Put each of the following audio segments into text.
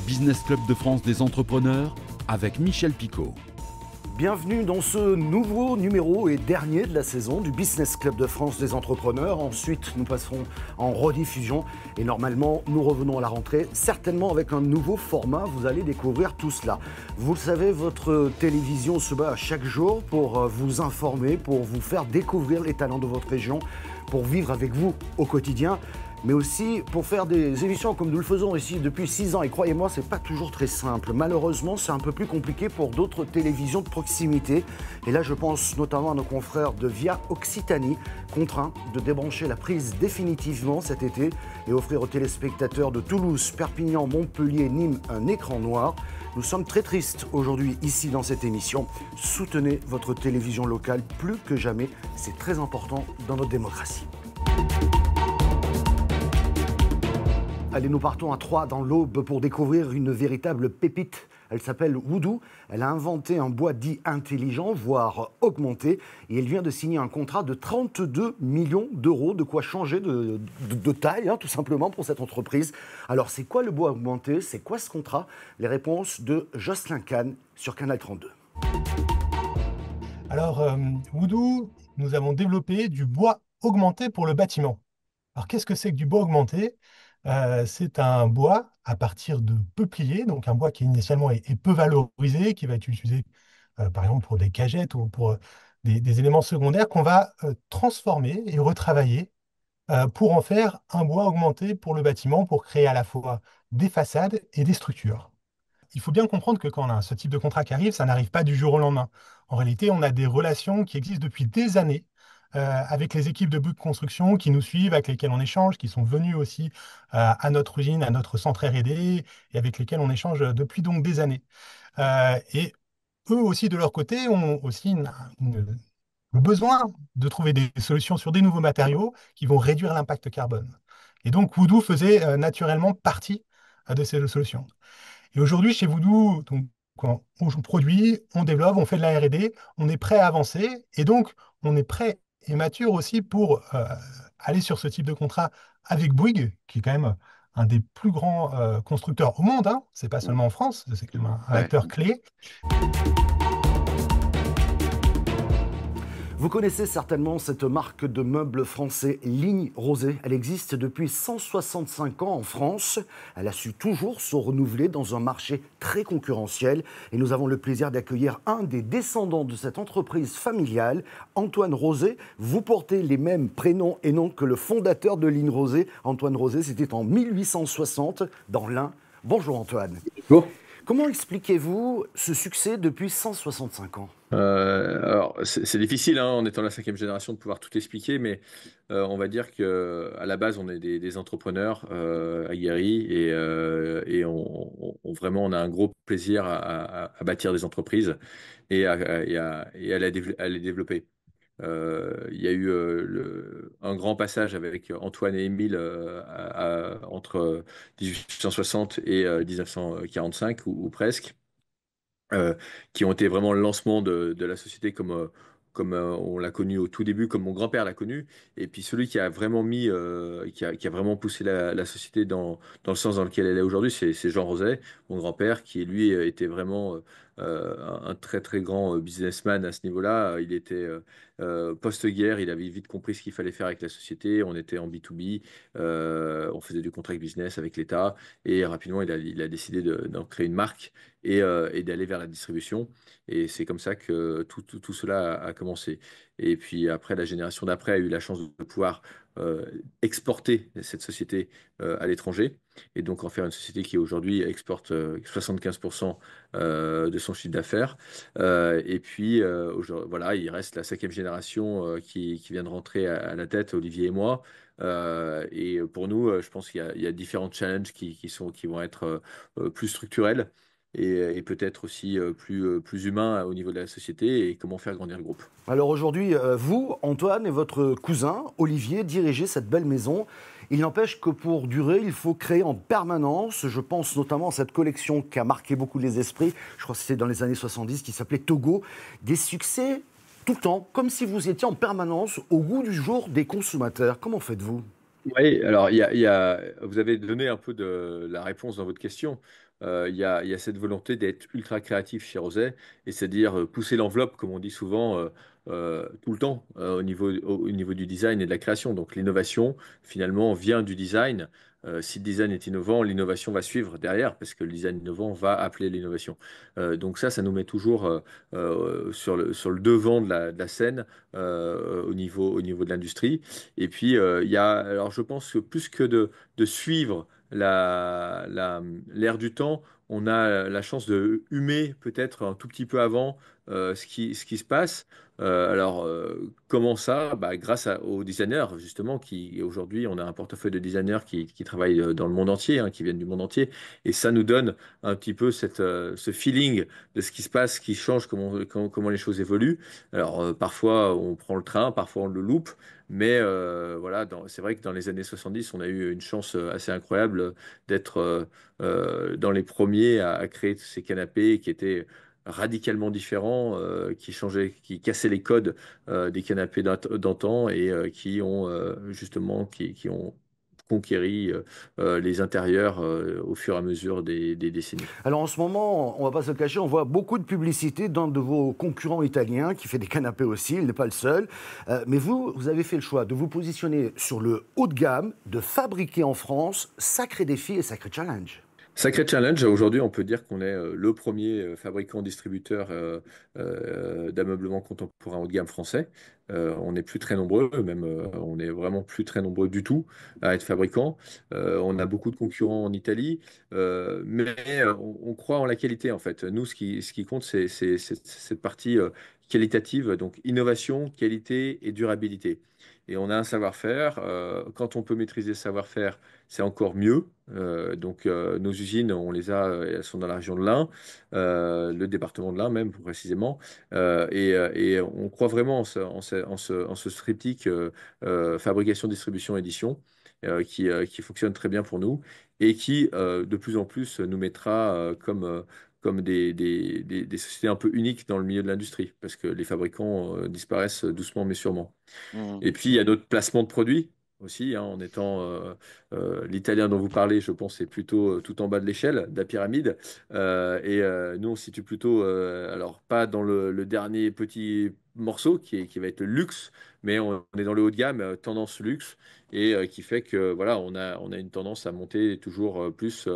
Business Club de France des entrepreneurs avec Michel Picot. Bienvenue dans ce nouveau numéro et dernier de la saison du Business Club de France des entrepreneurs. Ensuite, nous passerons en rediffusion et normalement, nous revenons à la rentrée, certainement avec un nouveau format. Vous allez découvrir tout cela. Vous le savez, votre télévision se bat chaque jour pour vous informer, pour vous faire découvrir les talents de votre région, pour vivre avec vous au quotidien, mais aussi pour faire des émissions comme nous le faisons ici depuis 6 ans. Et croyez-moi, c'est pas toujours très simple. Malheureusement, c'est un peu plus compliqué pour d'autres télévisions de proximité. Et là, je pense notamment à nos confrères de Via Occitanie, contraints de débrancher la prise définitivement cet été et offrir aux téléspectateurs de Toulouse, Perpignan, Montpellier, Nîmes un écran noir. Nous sommes très tristes aujourd'hui ici dans cette émission. Soutenez votre télévision locale plus que jamais. C'est très important dans notre démocratie. Allez, nous partons à Troyes dans l'Aube pour découvrir une véritable pépite. Elle s'appelle Woodoo. Elle a inventé un bois dit intelligent, voire augmenté. Et elle vient de signer un contrat de 32 millions d'euros, de quoi changer de taille, tout simplement, pour cette entreprise. Alors, c'est quoi le bois augmenté? C'est quoi ce contrat? Les réponses de Jocelyn Kahn sur Canal 32. Alors, Woodoo, nous avons développé du bois augmenté pour le bâtiment. Alors, qu'est-ce que c'est que du bois augmenté? C'est un bois à partir de peuplier, donc un bois qui initialement est peu valorisé, qui va être utilisé par exemple pour des cagettes ou pour des éléments secondaires qu'on va transformer et retravailler pour en faire un bois augmenté pour le bâtiment, pour créer à la fois des façades et des structures. Il faut bien comprendre que quand on a ce type de contrat qui arrive, ça n'arrive pas du jour au lendemain. En réalité, on a des relations qui existent depuis des années avec les équipes de Bouygues Construction qui nous suivent, avec lesquelles on échange, qui sont venus aussi à notre usine, à notre centre R&D, et avec lesquels on échange depuis donc des années. Et eux aussi, de leur côté, ont aussi le besoin de trouver des solutions sur des nouveaux matériaux qui vont réduire l'impact carbone. Et donc, Woodoo faisait naturellement partie de ces solutions. Et aujourd'hui, chez Voodoo, donc, quand on produit, on développe, on fait de la R&D, on est prêt à avancer, et donc on est prêt et mature aussi pour aller sur ce type de contrat avec Bouygues, qui est quand même un des plus grands constructeurs au monde, hein. C'est pas seulement en France, c'est quand même un acteur clé. Vous connaissez certainement cette marque de meubles français Ligne Rosée. Elle existe depuis 165 ans en France. Elle a su toujours se renouveler dans un marché très concurrentiel. Et nous avons le plaisir d'accueillir un des descendants de cette entreprise familiale, Antoine Rosée. Vous portez les mêmes prénoms et noms que le fondateur de Ligne Rosée. Antoine Rosée, c'était en 1860 dans l'Ain. Bonjour Antoine. Bonjour. Comment expliquez-vous ce succès depuis 165 ans ? Alors, c'est difficile, hein, en étant la 5e génération, de pouvoir tout expliquer, mais on va dire qu'à la base, on est des entrepreneurs aguerris et vraiment, on a un gros plaisir à bâtir des entreprises et à les développer. Il y a eu un grand passage avec Antoine et Émile entre 1860 et 1945 ou presque, qui ont été vraiment le lancement de la société comme on l'a connu au tout début, comme mon grand-père l'a connu. Et puis celui qui a vraiment qui a vraiment poussé la société dans le sens dans lequel elle est aujourd'hui, c'est Jean Roset, mon grand-père, qui lui était vraiment un très très grand businessman à ce niveau-là. Il était post-guerre, il avait vite compris ce qu'il fallait faire avec la société. On était en B2B, on faisait du contract business avec l'État, et rapidement il a décidé d'en créer une marque et d'aller vers la distribution. Et c'est comme ça que tout cela a commencé. Et puis après, la génération d'après a eu la chance de pouvoir exporter cette société à l'étranger, et donc en faire une société qui aujourd'hui exporte 75% de son chiffre d'affaires. Et puis voilà, il reste la 5e génération qui vient de rentrer à la tête, Olivier et moi. Et pour nous, je pense qu'il y a différents challenges qui vont être plus structurels et peut-être aussi plus humain au niveau de la société, et comment faire grandir le groupe. Alors aujourd'hui, vous, Antoine, et votre cousin, Olivier, dirigez cette belle maison. Il n'empêche que pour durer, il faut créer en permanence. Je pense notamment à cette collection qui a marqué beaucoup les esprits, je crois que c'était dans les années 70, qui s'appelait Togo. Des succès tout le temps, comme si vous étiez en permanence au goût du jour des consommateurs. Comment faites-vous ? Oui, alors vous avez donné un peu de la réponse dans votre question. il y a cette volonté d'être ultra créatif chez Rosé, et c'est-à-dire pousser l'enveloppe, comme on dit souvent, tout le temps, au niveau du design et de la création. Donc l'innovation, finalement, vient du design. Si le design est innovant, l'innovation va suivre derrière, parce que le design innovant va appeler l'innovation. Donc ça nous met toujours sur le devant de la scène au niveau de l'industrie. Et puis, alors je pense que plus que de suivre l'ère du temps, on a la chance de humer peut-être un tout petit peu avant ce qui se passe. Comment ça? Bah, aux designers, justement, qui aujourd'hui, on a un portefeuille de designers qui travaillent dans le monde entier, hein, qui viennent du monde entier. Et ça nous donne un petit peu ce feeling de ce qui se passe, qui change, comment les choses évoluent. Alors, parfois, on prend le train, parfois, on le loupe. Mais voilà, c'est vrai que dans les années 70, on a eu une chance assez incroyable d'être dans les premiers à créer ces canapés qui étaient radicalement différents, qui cassaient les codes des canapés d'antan et qui ont justement qui ont conquéri les intérieurs au fur et à mesure des décennies. Alors en ce moment, on ne va pas se le cacher, on voit beaucoup de publicité d'un de vos concurrents italiens qui fait des canapés aussi, il n'est pas le seul. Mais vous avez fait le choix de vous positionner sur le haut de gamme, de fabriquer en France. Sacré défi et sacré challenge. Sacré challenge, aujourd'hui on peut dire qu'on est le premier fabricant-distributeur d'ameublement contemporain haut de gamme français. On n'est plus très nombreux, même on est vraiment plus très nombreux du tout à être fabricants. On a beaucoup de concurrents en Italie, mais on croit en la qualité en fait. Nous, ce qui compte, c'est cette partie qualitative, donc innovation, qualité et durabilité. Et on a un savoir-faire. Quand on peut maîtriser ce savoir-faire, c'est encore mieux. Nos usines, on les a, elles sont dans la région de l'Ain, le département de l'Ain même, plus précisément. Et on croit vraiment en ce triptyque fabrication, distribution, édition, qui fonctionne très bien pour nous et qui, de plus en plus, nous mettra comme des sociétés un peu uniques dans le milieu de l'industrie, parce que les fabricants disparaissent doucement mais sûrement. Mhm. Et puis, il y a d'autres placements de produits aussi, hein, en étant l'italien dont vous parlez, je pense, c'est plutôt tout en bas de l'échelle, de la pyramide. Nous, on se situe plutôt, alors pas dans le dernier petit morceau qui va être le luxe, mais on est dans le haut de gamme, tendance luxe, et qui fait que voilà, on a une tendance à monter toujours plus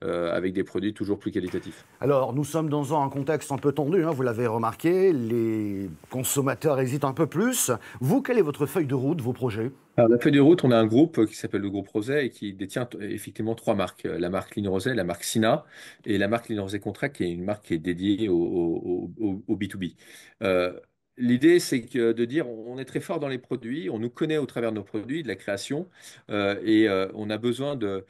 avec des produits toujours plus qualitatifs. Alors, nous sommes dans un contexte un peu tendu, hein, vous l'avez remarqué, les consommateurs hésitent un peu plus. Vous, quelle est votre feuille de route, vos projets? Alors, la feuille de route, on a un groupe qui s'appelle le groupe Rosé et qui détient effectivement trois marques. La marque Ligne Rosé, la marque Sina et la marque Ligne Rosé Contract, qui est une marque qui est dédiée au B2B. Euh, L'idée, c'est que de dire on est très fort dans les produits, on nous connaît au travers de nos produits, de la création, on a besoin de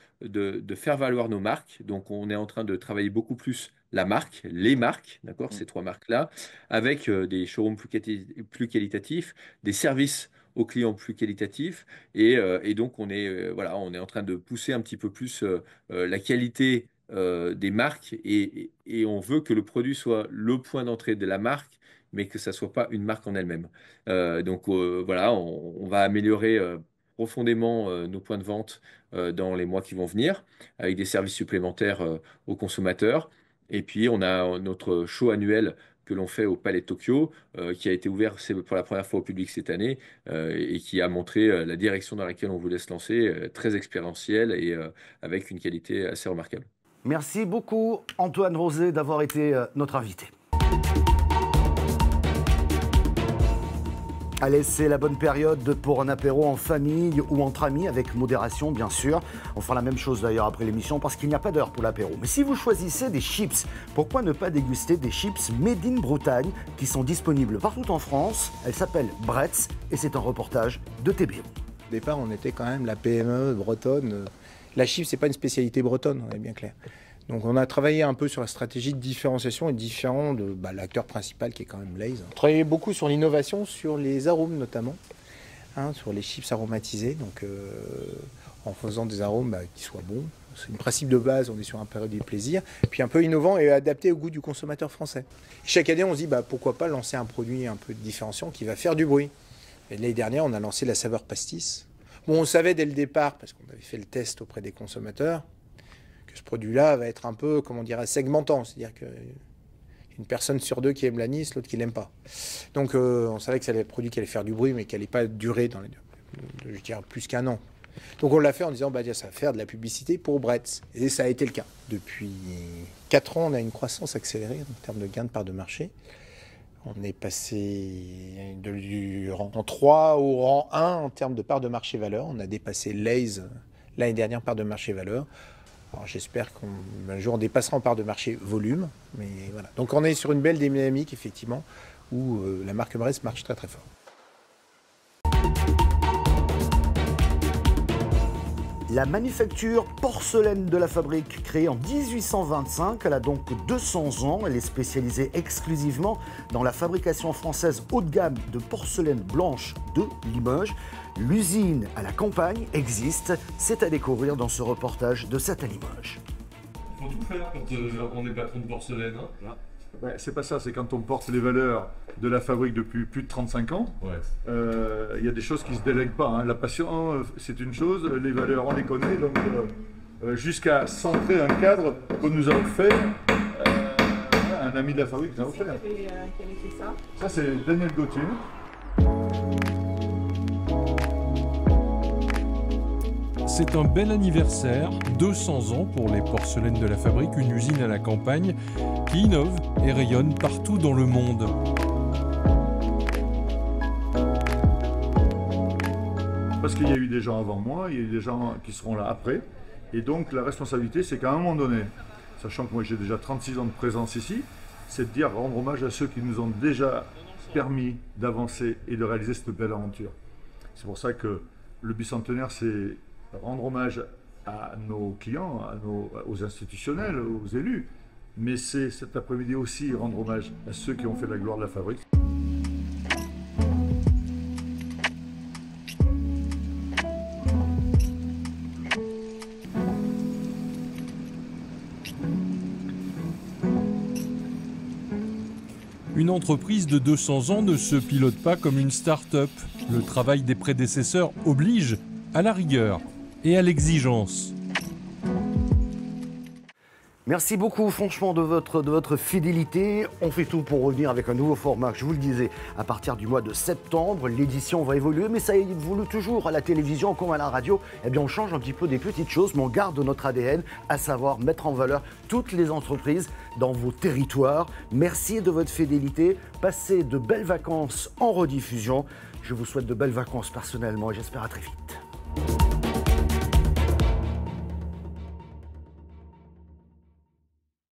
faire valoir nos marques. Donc, on est en train de travailler beaucoup plus la marque, les marques, d'accord, ces trois marques-là, avec des showrooms plus qualitatifs, des services aux clients plus qualitatifs. Et donc, voilà, on est en train de pousser un petit peu plus la qualité des marques et on veut que le produit soit le point d'entrée de la marque, mais que ça soit pas une marque en elle-même. Voilà, on va améliorer profondément nos points de vente dans les mois qui vont venir, avec des services supplémentaires aux consommateurs. Et puis, on a notre show annuel que l'on fait au Palais de Tokyo, qui a été ouvert pour la première fois au public cette année, et qui a montré la direction dans laquelle on voulait se lancer, très expérientielle et avec une qualité assez remarquable. Merci beaucoup, Antoine Rosé, d'avoir été notre invité. Allez, c'est la bonne période pour un apéro en famille ou entre amis, avec modération bien sûr. On fera la même chose d'ailleurs après l'émission parce qu'il n'y a pas d'heure pour l'apéro. Mais si vous choisissez des chips, pourquoi ne pas déguster des chips Made in Bretagne qui sont disponibles partout en France? Elles s'appellent Bretz et c'est un reportage de TBO. Au départ, on était quand même la PME bretonne. La chips, c'est pas une spécialité bretonne, on est bien clair. Donc on a travaillé un peu sur la stratégie de différenciation et différent de l'acteur principal qui est quand même Lay's. On travaillait beaucoup sur l'innovation, sur les arômes notamment, hein, sur les chips aromatisés, donc en faisant des arômes qui soient bons. C'est le principe de base, on est sur un période du plaisir, puis un peu innovant et adapté au goût du consommateur français. Et chaque année, on se dit pourquoi pas lancer un produit un peu différenciant qui va faire du bruit. Et l'année dernière, on a lancé la saveur pastis. Bon, on savait dès le départ, parce qu'on avait fait le test auprès des consommateurs, que ce produit-là va être un peu, comment on dirait, segmentant. C'est-à-dire qu'une personne sur 2 qui aime l'anis, l'autre qui l'aime pas. Donc on savait que c'était un produit qui allait faire du bruit, mais qui n'allait pas durer dans je dirais, plus qu'1 an. Donc on l'a fait en disant, bah, ça va faire de la publicité pour Bretz. Et ça a été le cas. Depuis 4 ans, on a une croissance accélérée en termes de gains de part de marché. On est passé du rang 3 au rang 1 en termes de part de marché valeur. On a dépassé Lay's l'année dernière part de marché valeur. Alors j'espère qu'un jour on dépassera en part de marché volume. Mais voilà. Donc on est sur une belle dynamique, effectivement, où la marque Bretz marche très très fort. La manufacture porcelaine de la Fabrique, créée en 1825, elle a donc 200 ans. Elle est spécialisée exclusivement dans la fabrication française haut de gamme de porcelaine blanche de Limoges. L'usine à la campagne existe, c'est à découvrir dans ce reportage de 7 à Limoges. Il faut tout faire quand on est patron de porcelaine. Hein. Ouais, c'est pas ça, c'est quand on porte les valeurs de la Fabrique depuis plus de 35 ans, il y a des choses qui ne se délèguent pas. Hein. La passion, c'est une chose, les valeurs, on les connaît, donc jusqu'à centrer un cadre que nous avons fait, un ami de la Fabrique nous avons fait. Quel était ça? Ça, c'est Daniel Gauthier. C'est un bel anniversaire, 200 ans pour les porcelaines de la Fabrique, une usine à la campagne qui innove et rayonne partout dans le monde. Parce qu'il y a eu des gens avant moi, il y a eu des gens qui seront là après. Et donc la responsabilité, c'est qu'à un moment donné, sachant que moi j'ai déjà 36 ans de présence ici, c'est de dire rendre hommage à ceux qui nous ont déjà permis d'avancer et de réaliser cette belle aventure. C'est pour ça que le bicentenaire, c'est rendre hommage à nos clients, aux institutionnels, aux élus, mais c'est cet après-midi aussi rendre hommage à ceux qui ont fait la gloire de la Fabrique. Une entreprise de 200 ans ne se pilote pas comme une start-up. Le travail des prédécesseurs oblige à la rigueur et à l'exigence. Merci beaucoup, franchement, de votre fidélité. On fait tout pour revenir avec un nouveau format, je vous le disais, à partir du mois de septembre. L'édition va évoluer, mais ça évolue toujours à la télévision comme à la radio. Eh bien, on change un petit peu des petites choses, mais on garde notre ADN, à savoir mettre en valeur toutes les entreprises dans vos territoires. Merci de votre fidélité. Passez de belles vacances en rediffusion. Je vous souhaite de belles vacances personnellement et j'espère à très vite.